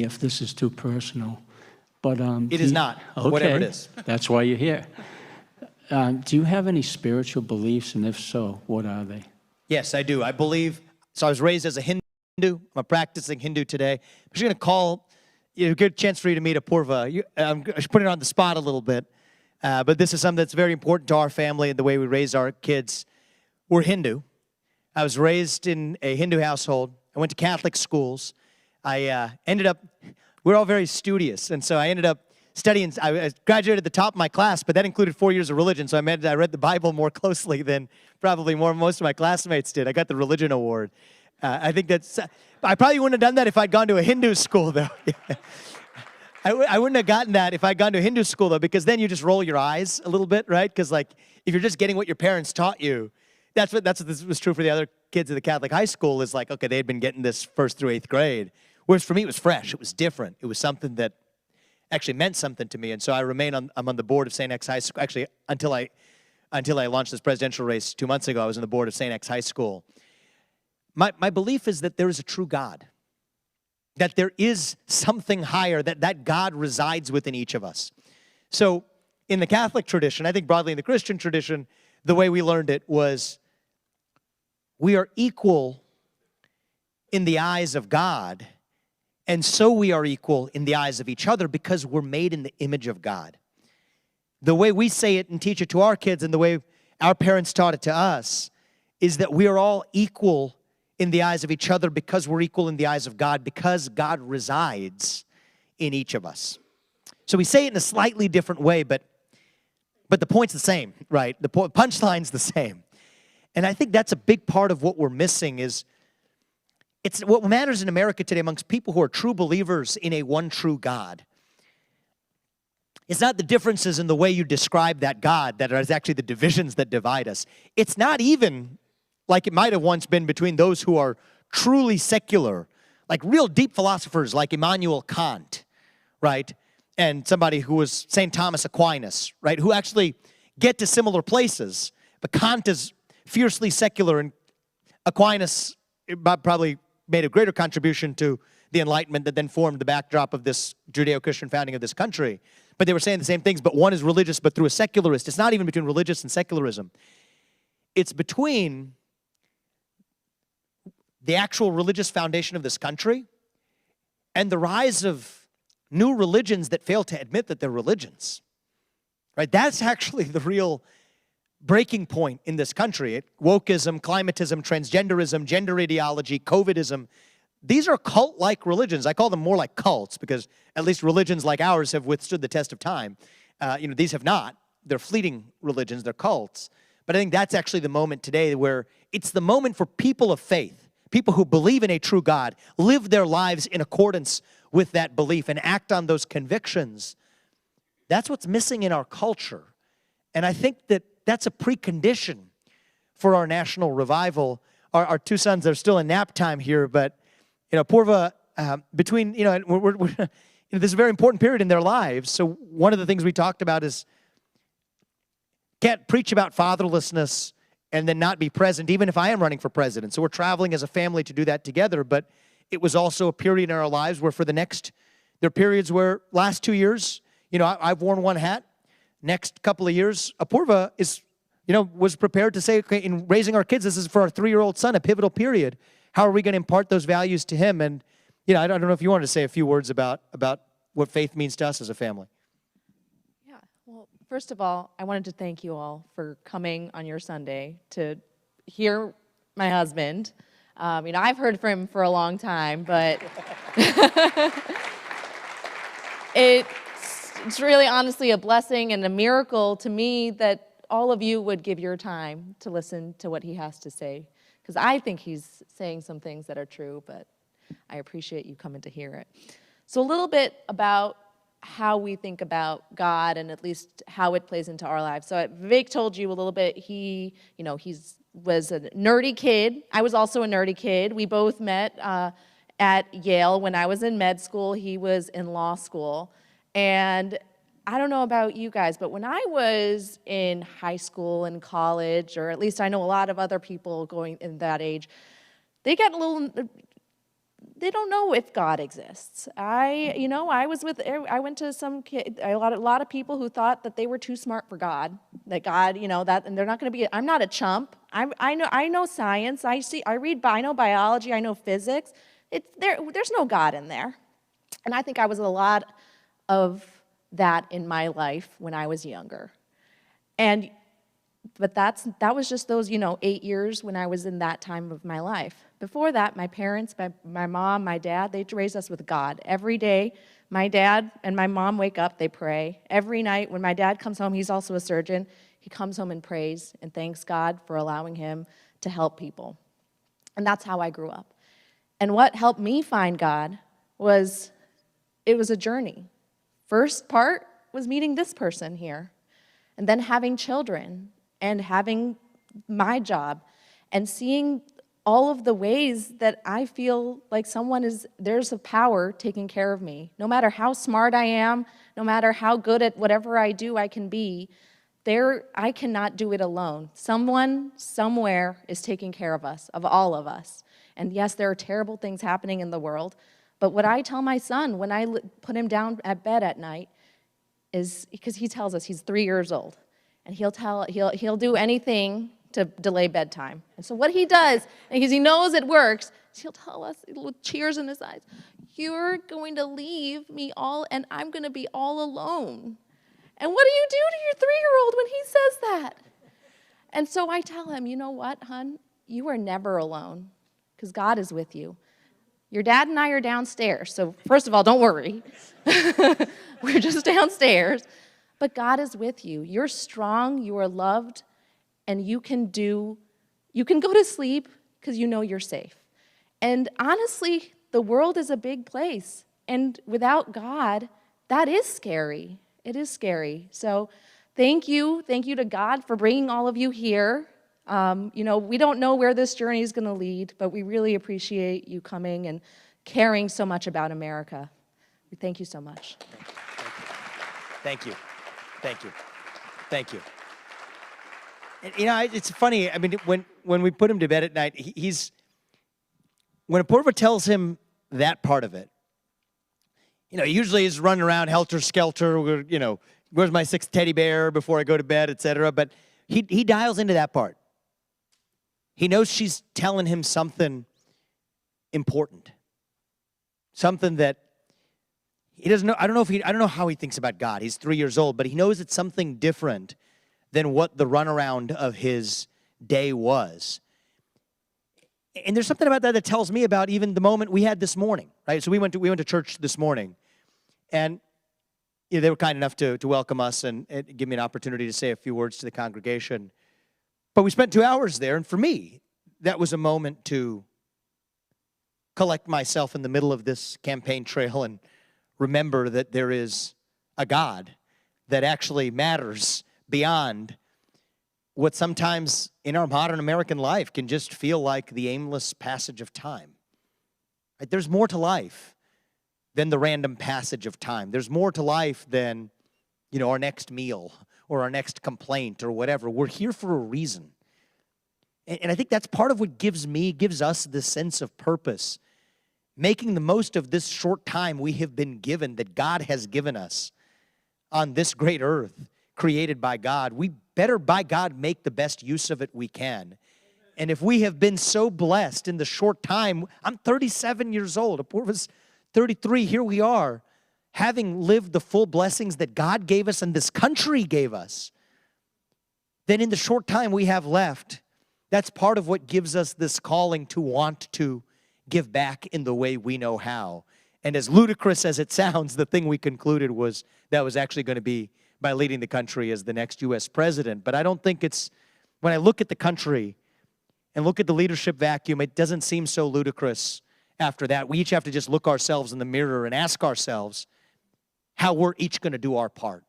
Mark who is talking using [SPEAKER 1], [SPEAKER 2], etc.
[SPEAKER 1] if this is too personal, but
[SPEAKER 2] it is not,
[SPEAKER 1] okay,
[SPEAKER 2] whatever it is.
[SPEAKER 1] That's why you're here. Do you have any spiritual beliefs, and if so, what are they?
[SPEAKER 2] Yes, I do. I believe, so I was raised as a Hindu. I'm a practicing Hindu today. I'm just going to call, a good chance for you to meet Apurva. I'm just putting it on the spot a little bit, but this is something that's very important to our family and the way we raise our kids. We're Hindu. I was raised in a Hindu household. I went to Catholic schools. I ended up, we're all very studious, and so I ended up studying. I graduated at the top of my class, but that included 4 years of religion, so I read the Bible more closely than probably most of my classmates did. I got the religion award. I think that's, I probably wouldn't have done that if I'd gone to a Hindu school, though. I wouldn't have gotten that if I'd gone to a Hindu school, though, because then you just roll your eyes a little bit, right? Because, like, if you're just getting what your parents taught you, that's what this was true for the other kids at the Catholic high school, is like, okay, they had been getting this 1st through 8th grade. Whereas for me, it was fresh. It was different. It was something that actually meant something to me. And so I'm on the board of St. X High School. Actually, until I launched this presidential race 2 months ago, I was on the board of St. X High School. My belief is that there is a true God, that there is something higher, that God resides within each of us. So in the Catholic tradition, I think broadly in the Christian tradition, the way we learned it was we are equal in the eyes of God, and so we are equal in the eyes of each other because we're made in the image of God. The way we say it and teach it to our kids and the way our parents taught it to us is that we are all equal in the eyes of each other because we're equal in the eyes of God, because God resides in each of us. So we say it in a slightly different way, but the point's the same, right? The punchline's the same. And I think that's a big part of what we're missing is, it's what matters in America today amongst people who are true believers in a one true God. It's not the differences in the way you describe that God that is actually the divisions that divide us. It's not even like it might have once been between those who are truly secular, like real deep philosophers like Immanuel Kant, right? And somebody who was St. Thomas Aquinas, right? Who actually get to similar places. But Kant is fiercely secular, and Aquinas probably made a greater contribution to the Enlightenment that then formed the backdrop of this Judeo-Christian founding of this country. But they were saying the same things, but one is religious, but through a secularist. It's not even between religious and secularism. It's between the actual religious foundation of this country and the rise of new religions that fail to admit that they're religions. Right? That's actually the real breaking point in this country. Wokeism, climatism, transgenderism, gender ideology, COVIDism. These are cult-like religions. I call them more like cults because at least religions like ours have withstood the test of time. These have not. They're fleeting religions. They're cults. But I think that's actually the moment today where it's the moment for people of faith, people who believe in a true God, live their lives in accordance with that belief and act on those convictions. That's what's missing in our culture. And I think that that's a precondition for our national revival. Our two sons are still in nap time here, but Apurva, between, this is a very important period in their lives. So one of the things we talked about is can't preach about fatherlessness and then not be present, even if I am running for president. So we're traveling as a family to do that together, but it was also a period in our lives where there are periods where last 2 years, I've worn one hat. Next couple of years, Apurva was prepared to say, okay, in raising our kids, this is for our 3-year-old son, a pivotal period. How are we going to impart those values to him? And, I don't know if you wanted to say a few words about what faith means to us as a family.
[SPEAKER 3] Yeah, well, first of all, I wanted to thank you all for coming on your Sunday to hear my husband. I've heard from him for a long time, but it's really honestly a blessing and a miracle to me that all of you would give your time to listen to what he has to say. Because I think he's saying some things that are true, but I appreciate you coming to hear it. So a little bit about how we think about God and at least how it plays into our lives. So Vivek told you a little bit, he was a nerdy kid. I was also a nerdy kid. We both met at Yale when I was in med school. He was in law school. And I don't know about you guys, but when I was in high school and college, or at least I know a lot of other people going in that age, they get a little they don't know if God exists. I went to a lot of people who thought that they were too smart for God, that God, and they're not going to be, I'm not a chump. I know science. I know biology. I know physics. There's no God in there. And I think I was a lot of that in my life when I was younger. But that was just those, 8 years when I was in that time of my life. Before that, my parents, my mom, my dad, they raised us with God. Every day, my dad and my mom wake up, they pray. Every night, when my dad comes home, he's also a surgeon, he comes home and prays and thanks God for allowing him to help people. And that's how I grew up. And what helped me find God was, it was a journey. First part was meeting this person here, and then having children, and having my job, and seeing all of the ways that I feel like there's a power taking care of me. No matter how smart I am, no matter how good at whatever I do I can be, I cannot do it alone. Someone, somewhere is taking care of us, of all of us. And yes, there are terrible things happening in the world, but what I tell my son when I put him down at bed at night is, because he tells us he's 3 years old, and he'll do anything to delay bedtime. And so what he does, because he knows it works, is he'll tell us with tears in his eyes, "You're going to leave me all, and I'm going to be all alone." And what do you do to your 3-year-old when he says that? And so I tell him, "You know what, hon? You are never alone, because God is with you. Your dad and I are downstairs, so first of all, don't worry. We're just downstairs. But God is with you. You're strong, you are loved, and you can go to sleep because you know you're safe." And honestly, the world is a big place. And without God, that is scary. It is scary. So thank you to God for bringing all of you here. We don't know where this journey is going to lead, but we really appreciate you coming and caring so much about America. We thank you so much.
[SPEAKER 2] Thank you. Thank you. Thank you. And, it's funny. I mean, when we put him to bed at night, when Apurva tells him that part of it, usually he's running around helter-skelter, where's my 6th teddy bear before I go to bed, etc. But he dials into that part. He knows she's telling him something important, something that he doesn't know. I don't know how he thinks about God. He's 3 years old, but he knows it's something different than what the runaround of his day was. And there's something about that tells me about even the moment we had this morning, right? So we went to church this morning, and they were kind enough to welcome us and give me an opportunity to say a few words to the congregation. But we spent 2 hours there, and for me, that was a moment to collect myself in the middle of this campaign trail and remember that there is a God that actually matters beyond what sometimes in our modern American life can just feel like the aimless passage of time. Right? There's more to life than the random passage of time. There's more to life than, our next meal or our next complaint or whatever. We're here for a reason. And I think that's part of what gives us this sense of purpose, making the most of this short time we have been given, that God has given us on this great earth created by God. We better, by God, make the best use of it we can. And if we have been so blessed in the short time, I'm 37 years old, Apurva's 33, here we are, having lived the full blessings that God gave us and this country gave us, then in the short time we have left, that's part of what gives us this calling to want to give back in the way we know how. And as ludicrous as it sounds, the thing we concluded was that was actually going to be by leading the country as the next US president. But I don't think when I look at the country and look at the leadership vacuum, it doesn't seem so ludicrous after that. We each have to just look ourselves in the mirror and ask ourselves how we're each going to do our part.